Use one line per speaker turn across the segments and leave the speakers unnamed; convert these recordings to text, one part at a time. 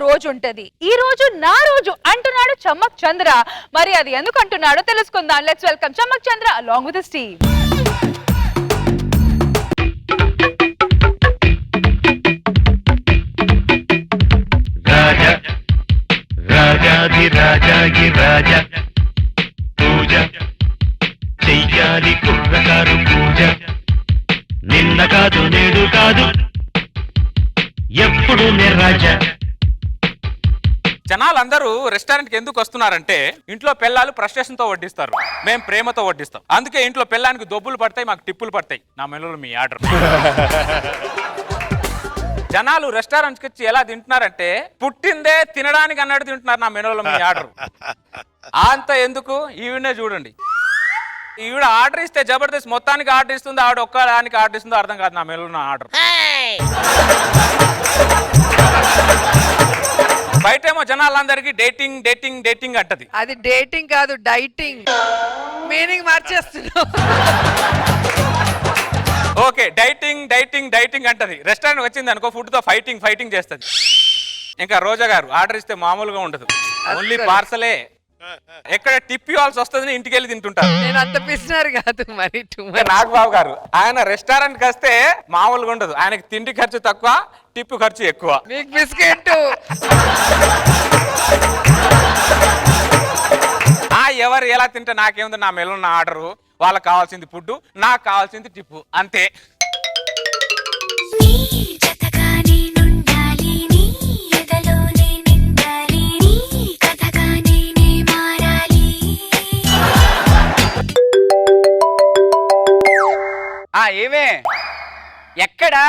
రోజు ఉంటది. ఈ రోజు నా రోజు అంటున్నాడు చమ్మక్ చంద్ర. మరి అది ఎందుకు అంటున్నాడో తెలుసుకుందాం. Let's welcome Chammak Chandra along with his team.
రాజా రాజాది రాజాగి రాజా పూజ చెయ్యాలి కుర్రకారు పూజ నిన్న కాదు నేడు కాదు ఎప్పుడు రాజా.
జనాలందరూ రెస్టారెంట్కి ఎందుకు వస్తున్నారంటే ఇంట్లో పెళ్ళాలు ఫ్రస్ట్రేషన్తో వడ్డిస్తారు, మేము ప్రేమతో వడ్డిస్తాం. అందుకే ఇంట్లో పెళ్ళానికి దొబ్బులు పడతాయి, మాకు టిప్పులు పడతాయి. నా మెనూలో మీ ఆర్డర్. జనాలు రెస్టారెంట్కి వచ్చి ఎలా తింటున్నారంటే పుట్టిందే తినడానికి అన్నట్టు తింటున్నారు. నా మెనూలో మీ ఆర్డర్. అంత ఎందుకు, ఈవిడే చూడండి. ఈవిడ ఆర్డర్ ఇస్తే జబర్దస్త్ మొత్తానికి ఆర్డర్ ఇస్తుంది, ఆవిడ ఒక్కదానికి ఆర్డర్ ఇస్తుందో అర్థం కాదు. నా మెనూలో నా ఆర్డర్. బయటేమో జనాలందరికీ డేటింగ్ డేటింగ్ డేటింగ్ అంటది.
అది డేటింగ్ కాదు, డైటింగ్. మీనింగ్ మార్చేస్తున్నావు.
ఓకే, డైటింగ్ డైటింగ్ డైటింగ్ అంటది. రెస్టారెంట్ వచ్చింది అనుకో, ఫుడ్ తో ఫైటింగ్ ఫైటింగ్ చేస్తుంది. ఇంకా రోజా గారు ఆర్డర్ ఇస్తే మామూలుగా ఉండదు, ఓన్లీ పార్సలే. ఎక్కడ టిప్ ఇవ్వాల్సి వస్తుంది, ఇంటికి వెళ్ళి తింటుంటారు.
నేను అంత పిసినారు కాదు మరి.
నాగబాబు గారు ఆయన రెస్టారెంట్ కి వస్తే మామూలుగా ఉండదు. ఆయనకి తిండి ఖర్చు తక్కువ, టిప్ ఖర్చు ఎక్కువ.
మీకు బిస్కెట్.
ఎవరు ఎలా తింటే నాకేముంది, నా మెలో నా ఆర్డరు. వాళ్ళకి కావాల్సింది ఫుడ్, నాకు కావాల్సింది టిప్పు, అంతే.
ఏమే ఎక్కడా?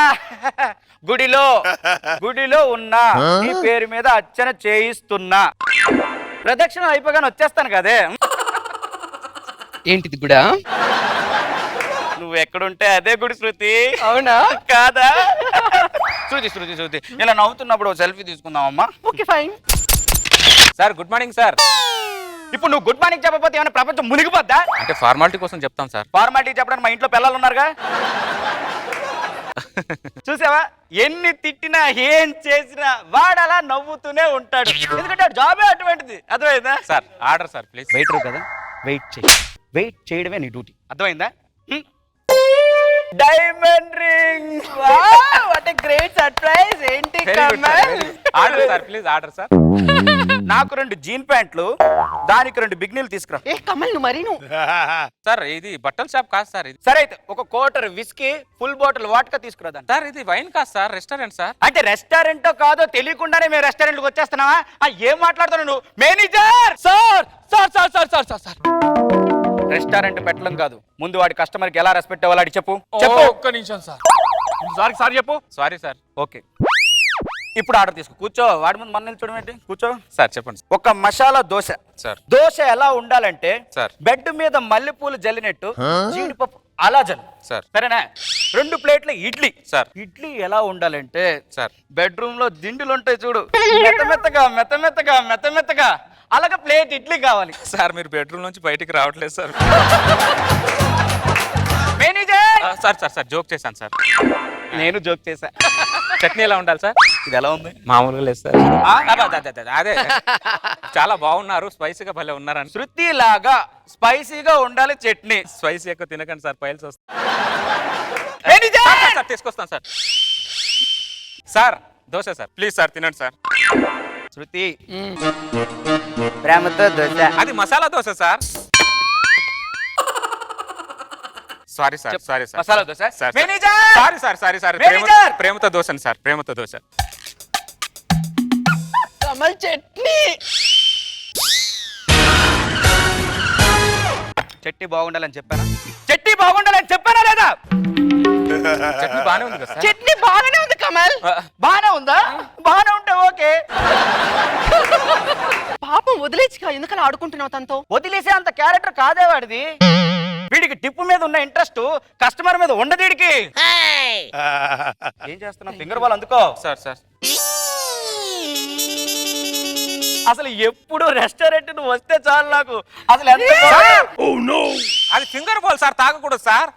గుడిలో ఉన్నా, నీ పేరు మీద అర్చన చేయిస్తున్నా. ప్రదక్షిణ అయిపోగానే వచ్చేస్తాను కదే.
ఏంటిది కూడా?
నువ్వు ఎక్కడుంటే అదే గుడి శృతి.
అవునా
కాదా? శృతి ఇలా నవ్వుతున్నప్పుడు సెల్ఫీ తీసుకుందామమ్మా.
Okay fine.
Sir good morning sir.
ఇప్పుడు నువ్వు గుడ్ మార్నింగ్ చెప్పకపోతే ఏమైనా ప్రపంచం మునిగిపోద్దా?
అంటే ఫార్మాలిటీ కోసం చెప్తాం సార్.
ఫార్మాలిటీ చెప్పడానికి మా ఇంట్లో పిల్లలు ఉన్నారుగా. చూసావా, ఎన్ని తిట్టినా ఏం చేసినా వాడలా నవ్వుతూనే ఉంటాడు. ఎందుకంటే జాబే అటువంటిది. అర్థమైందా?
Sir order sir please.
Waiter కదా, వెయిట్ చేయడమే నీ డ్యూటీ. అర్థమైందా? Diamond ring.
What a great surprise. ఏంటి Kamal?
Order sir please, order sir.
నాకు 2 జీన్ ప్యాంట్లు, దానికి 2 బిగ్నీలు తీసుకురా.
ఏ కమల్ నువ్వు మరి నువ్వు.
సార్ ఇది బట్టల షాప్ కాదు సార్. ఇది
సరే అయితే ఒక quarter whisky, full bottle vodka తీసుకురా.
సార్ ఇది వైన్ కాదు సార్, రెస్టారెంట్ సార్.
అంటే రెస్టారెంటో కాదో తెలియకుండానే మేము రెస్టారెంట్కి వచ్చేస్తున్నావా? ఏం మాట్లాడుతున్నావు నువ్వు? Manager sir. రెస్టారెంట్ పెట్టడం కాదు, ముందు వాడి కస్టమర్ కి ఎలా రెస్పెక్ట్ ఇవ్వాలి చెప్పు.
ఒక్క నిమిషం సార్. సారీ చెప్పు. Sorry sir.
ఓకే, ఇప్పుడు ఆర్డర్ తీసుకో. కూర్చో. వాడి ముందు మన చూడమేంటి, కూర్చో.
సార్ చెప్పండి.
ఒక మసాలా దోశ
సార్.
దోశ ఎలా ఉండాలంటే
సార్
బెడ్ మీద మల్లెపూలు జల్లినట్టు జీడిపప్పు అలా జల్లు
సార్.
సరేనా? 2 ప్లేట్ల ఇడ్లీ
సార్.
ఇడ్లీ ఎలా ఉండాలంటే
సార్
బెడ్రూమ్ లో దిండులు ఉంటాయి చూడు, మెత్తమెత్తగా అలాగే ప్లేట్ ఇడ్లీ కావాలి.
సార్ మీరు బెడ్రూమ్ నుంచి బయటికి రావట్లేదు సార్.
మేనేజర్
సార్ జోక్ చేశాను సార్.
నేను జోక్ చేశా.
చట్నీ ఎలా ఉండాలి సార్?
ఇది ఎలా ఉంది?
మామూలుగా లేదు సార్. అదే చాలా బాగున్నారు, స్పైసీగా భలే ఉన్నారని.
శృతి లాగా స్పైసీగా ఉండాలి చట్నీ.
స్పైసీ ఎక్కువ తినకండి సార్, పైల్స్ వస్తాయి. సార్ తీసుకొస్తాను sir. Sir dosa sir please sir, తినండి సార్.
శృతి ప్రేమతో దోశ.
అది masala dosa sir. Sorry sir.
Masala dosa.
Sorry ప్రేమతో దోశ సార్, ప్రేమతో దోశ.
కమల్ చట్నీ.
చట్నీ బాగుండాలని చెప్పానా లేదా?
చట్నీ బాగానే ఉంది కదా సార్?
చట్నీ బాగానే ఉంది కమల్.
బాగానే ఉందా? బాగానే ఉంటే ఓకే.
పాపం వదిలేచ్చుగా, ఎందుకలా ఆడుకుంటున్నావు తనతో?
వదిలేసే అంత క్యారెక్టర్ కాదే వాడిది. వీడికి టిప్పు మీద ఉన్న ఇంట్రెస్ట్ కస్టమర్ మీద ఉండదు వీడికి. ఏం చేస్తున్నావు? ఫింగర్ బాల్ అందుకో.
సార్
అసలు ఎప్పుడు రెస్టారెంట్ నువ్వు వస్తే చాలు నాకు అసలు
అది ఫింగర్ బాల్ సార్, తాగకూడదు సార్.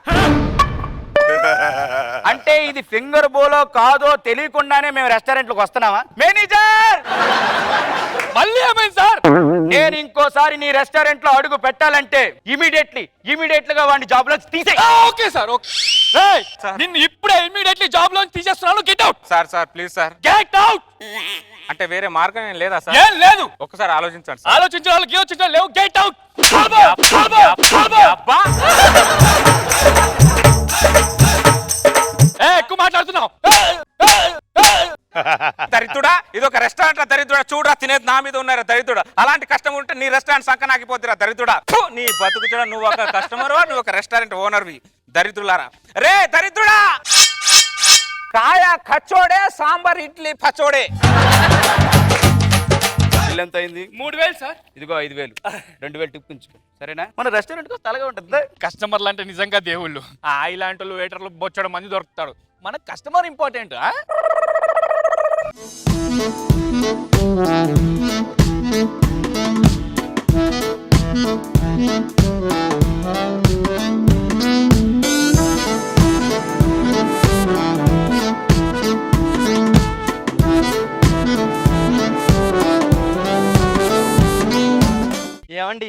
అంటే ఇది ఫింగర్ బోలో కాదో తెలియకుండానే మేము రెస్టారెంట్ లోకి వస్తున్నావా? మేనేజర్
మళ్ళీ ఏమైంది సార్?
నేను ఇంకోసారి నీ రెస్టారెంట్ లో అడుగు పెట్టాలంటే ఇమీడియట్ గా వాడిని జాబ్ లో తీసే.
Okay sir, okay. నిన్ను ఇప్పుడే ఇమ్మీడియట్లీ జాబ్ లోంచి తీసేస్తున్నాను. Get out. Sir please sir, get out. అంటే వేరే మార్గం ఏం లేదా సార్? ఏం లేదు. ఒక్కసారి ఆలోచించండి సార్. ఆలోచించిన వాళ్ళకి యోచించడం లేవు. Get out. ఎక్కువ మాట్లాడుతున్నావు. దరిద్రుడా, ఇది ఒక రెస్టారెంట్. దరిద్రుడా, చూడరా తినేది నా మీద ఉన్నారా దరిద్రుడా. అలాంటి కష్టం ఉంటే నీ రెస్టారెంట్ సంకనాకిపోతురా దరిద్రుడా. నీ బతుకు చూడ, నువ్వు ఒక కస్టమర్, నువ్వు ఒక రెస్టారెంట్ ఓనర్వి. దరిద్రులారా, రే దరిద్రుడా, కాయ కచ్చోడే, సాంబార్ ఇడ్లీ పచ్చోడే.
బిల్ ఎంత అయింది?
3000 సార్.
ఇదిగో 5000, 2000 టిప్ ఉంచుకో, సరేనా? మన రెస్టారెంట్ తలగా ఉంటుంది.
కస్టమర్లు అంటే నిజంగా దేవుళ్ళు. ఇలాంటి వాళ్ళు వెయిటర్లు బొచ్చడం మంది దొరుకుతాడు. మన కస్టమర్ ఇంపార్టెంట్.
ఏమండి,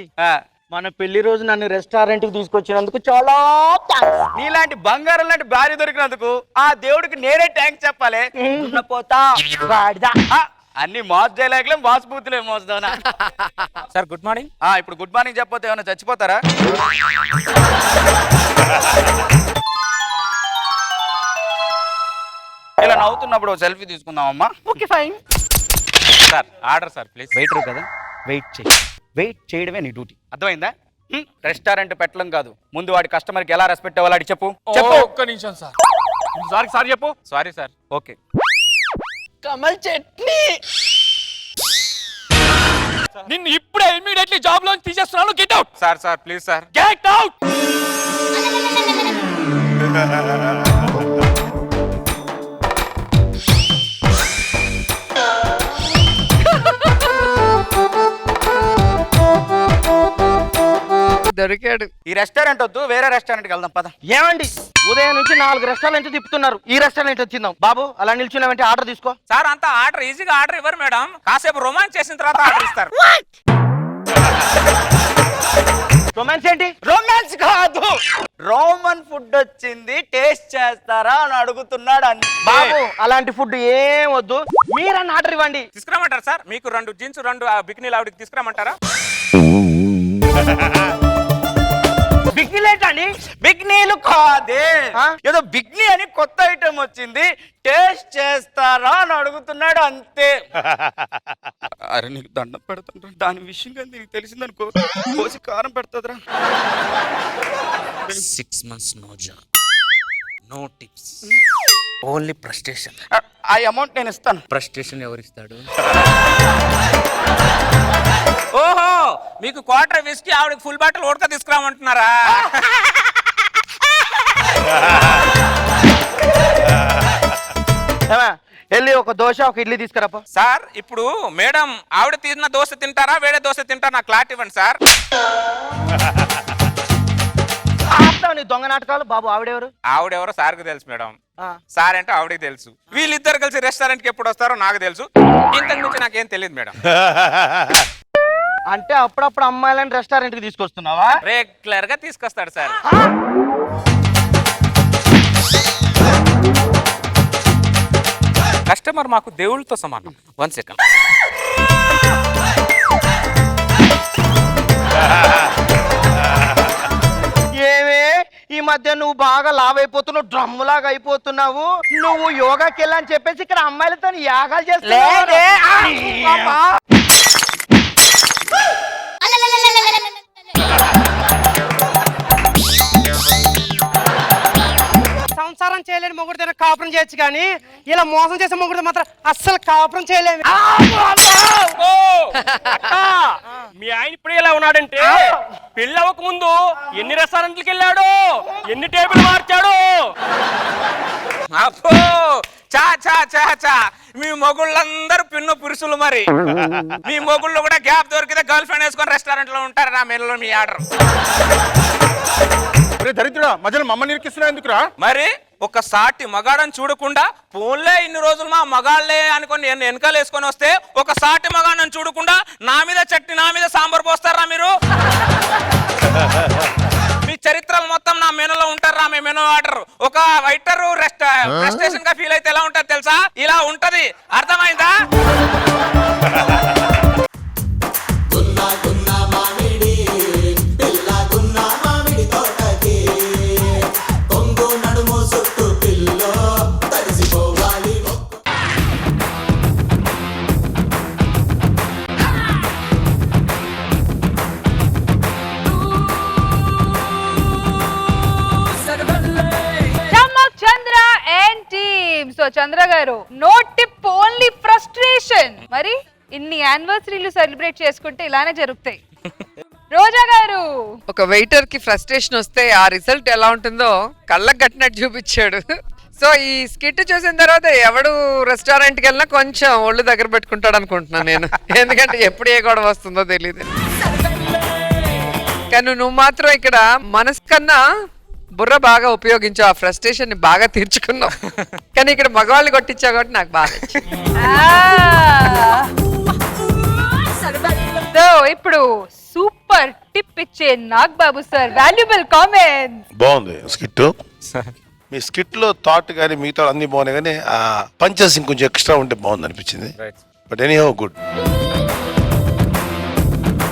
మన పెళ్లి రోజు నన్ను రెస్టారెంట్ కి తీసుకొచ్చినందుకు చాలా నీలాంటి బంగారం లాంటి భార్య దొరికినందుకు ఆ దేవుడికి నేనే థ్యాంక్స్ చెప్పాలి. పోతా అన్ని మాస్ డైలాగ్లే, మాస్ బూతులే మోస్తావునా?
Sir good morning.
ఇప్పుడు గుడ్ మార్నింగ్ చెప్పకపోతే ఏమైనా చచ్చిపోతారా? ఇలా నవ్వుతున్నప్పుడు సెల్ఫీ తీసుకుందామమ్మా.
Okay fine.
Sir order sir please.
Waiter కదా, వెయిట్ చేయడమే నీ డ్యూటీ, అర్థమైందా? రెస్టారెంట్ పెట్టడం కాదు, ముందు వాడి కస్టమర్ కి ఎలా రెస్పెక్ట్ ఇవ్వాలి చెప్పు.
ఒక్క నిమిషం సార్. సార్ చెప్పు. Sorry sir.
Okay.
Kamal chutney.
నిన్ను ఇప్పుడే ఇమ్మీడియట్లీ జాబ్ లోంచి తీసేస్తున్నాను. Get out. Sir please sir, get out.
దొరికాడు.
ఈ రెస్టారెంట్ వద్దు, వేరే రెస్టారెంట్ కి వెళ్దాం పద. ఏమండి, ఉదయం నుంచి 4 రెస్టారెంట్ తిప్పుతున్నారు, ఈ రెస్టారెంట్ వచ్చిందాం. బాబు అలా నిల్చున్నావంటే ఆర్డర్ తీసుకో.
సార్ అంతా ఆర్డర్ ఈజీగా ఆర్డర్ ఇవ్వరు మేడం, కాసేపు రొమాన్స్ చేసిన తర్వాత ఆర్డర్ ఇస్తారు.
రొమాన్స్ ఏంటి? రొమాన్స్ కాదు, రోమన్ ఫుడ్ వచ్చింది, టేస్ట్ చేస్తారా అని అడుగుతున్నాడు. బాబు అలాంటి ఫుడ్ ఏం వద్దు, మీరన్న ఆర్డర్ ఇవ్వండి.
తీసుకురామంటారా సార్? మీకు 2 జీన్స్ 2 బికినీలు ఆవిడకి తీసుకురామంటారా?
బిగ్నీలేటండి? బిగ్నీలు కాదే, ఏదో బిగ్నీ అని కొత్త ఐటమ్ వచ్చింది, టేస్ట్ చేస్తారా అని అడుగుతున్నాడు అంతే. అరే నీకు దండం పెడతాను, దాని విషయం కానీ నీకు తెలిసిందనుకో కోసి కారం పెడతాదిరా.
6 months no job, no tips, only frustration.
ఆ అమౌంట్ నేను ఇస్తాను.
ఫ్రస్ట్రేషన్ ఎవరిస్తాడు?
ఓహో, మీకు క్వార్టర్ విస్కీ ఆవిడకి ఫుల్ బాటిల్ ఓడక తీసుకురామంటున్నారా?
వెళ్ళి ఒక దోశ ఒక ఇడ్లీ తీసుకురాపో.
సార్ ఇప్పుడు మేడం ఆవిడ తిన్న దోశ తింటారా, వేరే దోశ తింటారా? నాకు క్లారిటీ ఇవ్వండి సార్.
నీ దొంగ నాటకాలు. బాబు ఆవిడెవరు?
ఆవిడెవరో సార్కి తెలుసు మేడం, సార్ అంటే ఆవిడకి తెలుసు. వీళ్ళిద్దరు కలిసి రెస్టారెంట్ కి ఎప్పుడు వస్తారో నాకు తెలుసు, ఇంతకు మించి నాకేం తెలియదు మేడం.
అంటే అప్పుడప్పుడు అమ్మాయిలని రెస్టారెంట్ కి తీసుకొస్తున్నావా?
రెగ్యులర్ గా తీసుకొస్తాడు సార్. కస్టమర్ మాకు దేవుళ్ళతో సమానం. 1 second.
ఏమే ఈ మధ్య నువ్వు బాగా లావ్ అయిపోతున్నావు, డ్రమ్ము లాగా అయిపోతున్నావు. నువ్వు యోగాకి వెళ్ళని చెప్పేసి ఇక్కడ అమ్మాయిలతో యాగాలు చేస్తున్నావు.
సంసారం చేయలేని మొగుడితో కాపురం చేయొచ్చు కానీ ఇలా మోసం చేసే మొగుడితో మాత్రం అస్సలు కాపురం చేయలేము.
మీ ఆయన ఇప్పుడు ఎలా ఉన్నాడంటే పెళ్లి అవ్వక ముందు ఎన్ని రెస్టారెంట్లకు వెళ్ళాడు, ఎన్ని టేబుల్ మార్చాడు.
అబ్బో, చా చా చా చా, మీ మొగుళ్ళందరూ పిన్ను పురుషులు. మరి మీ మొగుళ్ళు కూడా గ్యాప్ దొరికితే గర్ల్ ఫ్రెండ్ వేసుకొని రెస్టారెంట్ లో ఉంటారు. నా మెనూలో మీ ఆర్డర్.
దరిద్రుడా మధ్యలో మమ్మల్ని ఇరికిస్తున్నావు ఎందుకురా?
మరి ఒక సాటి మగాడని చూడకుండా పోన్లే ఇన్ని రోజులు మా మగాళ్ళే అనుకొని నేను వెనకాల వేసుకొని వస్తే ఒక సాటి మగాడని చూడకుండా నా మీద చట్నీ నా మీద సాంబార్ పోస్తారా మీరు? మీ చరిత్రలు మొత్తం నా మెనూలో ఉంటారా? మీ మెనూ ఆర్డర్ ఒక వైటర్ రెస్టేషన్ గా ఫీల్ అయితే ఎలా ఉంటది తెలుసా? ఇలా ఉంటది, అర్థమైందా?
చమ్మక్ చంద్ర అండ్ టీమ్. సో చంద్ర గారు, నో టిప్, ఓన్లీ ఫ్రస్ట్రేషన్. మరి ఇన్ని యానివర్సరీలు సెలబ్రేట్ చేసుకుంటే ఇలానే జరుగుతాయి. రోజా గారు,
ఒక వెయిటర్ కి ఫ్రస్ట్రేషన్ వస్తే ఆ రిజల్ట్ ఎలా ఉంటుందో కళ్ళకు కట్టినట్టు చూపించాడు. సో ఈ స్కిట్ చూసిన తర్వాత ఎవడు రెస్టారెంట్ కి వెళ్ళినా కొంచెం ఒళ్ళు దగ్గర పెట్టుకుంటాడు అనుకుంటున్నాను నేను. ఎందుకంటే ఎప్పుడు ఏ గొడవ వస్తుందో తెలియదు. కానీ నువ్వు మాత్రం ఇక్కడ మనసు కన్నా బుర్ర బాగా ఉపయోగించావు, ఆ ఫ్రస్ట్రేషన్ ని బాగా తీర్చుకున్నావు. కానీ ఇక్కడ మగవాళ్ళు కొట్టించావు కాబట్టి నాకు బాగా నచ్చింది.
సో ఇప్పుడు సూపర్ టిప్ ఇచ్చే నాగ్ బాబు సార్, వాల్యుబుల్ కామెంట్స్.
బాగుంది స్కిట్. మీ స్కిట్ లో థాట్ కానీ మిగతా అన్ని బాగున్నాయి, కానీ ఆ పంచెస్ ఇంకొంచెం ఎక్స్ట్రా ఉంటే బాగుంది అనిపించింది. But any how good.